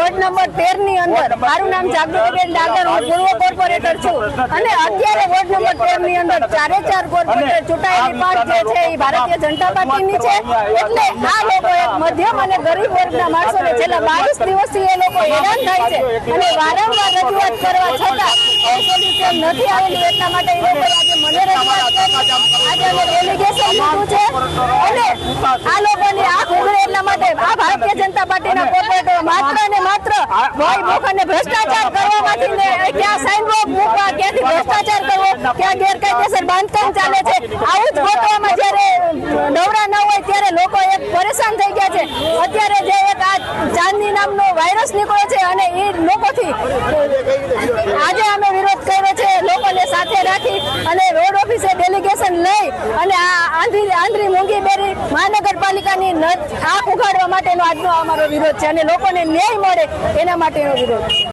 Ward number 13 ની અંદર મારું નામ જાગૃતિબેન ડાગર, હું પૂર્વ કોર્પોરેટર છું અને અત્યારે વોર્ડ નંબર 13 ની અંદર 4 કોર્પોરેટર ચૂંટાયેલી પાંચ જે છે એ ભારતીય જનતા પાર્ટીની છે। એટલે આ લોકો એક મધ્યમ અને ગરીબ વર્ગના માણસોને છેલ્લા 22 દિવસથી એ લોકો હેરાન થાય છે અને વારંવાર રજૂઆત કરવા છતાં કોઈ સોલ્યુશન નથી આવેલું। એટલા માટે એ લોકો આજે મને રજૂઆત કરી, આજે અમે ડેલિગેશન લીધું છે અને આ લોકોની આંખ ઉઘડે એટલા માટે આ ભારતીય જનતા પાર્ટીના કોર્પોરેટરો માત્ર ને માત્ર ભય ભૂખ અને ભ્રષ્ટાચાર કરવામાંથી ને ક્યાં સાઇનબોર્ડ મૂકવા, ક્યાંથી ભ્રષ્ટાચાર કરવો, ક્યાં ગેરકાયદેસર બાંધકામ ચાલે છે, આવું જ ગોતવામાં જ્યારે નવરા ન હોય ત્યારે લોકો એક પરેશાન થઈ ગયા છે। અત્યારે જે એક આ ચાંદની નામનો વાયરસ નીકળ્યો છે અને એ લોકોથી આજે અમે વિરોધ કર્યો છે, લોકોને સાથે રાખી અને રોડ ઓફિસે ડેલિગેશન લઈ અને આ આંધળી મૂંગીબેરી મહાનગરપાલિકાની આંખ ઉઘાડવા માટેનો આજનો અમારો વિરોધ છે અને લોકોને ન્યાય મળે એના માટેનો વિરોધ છે।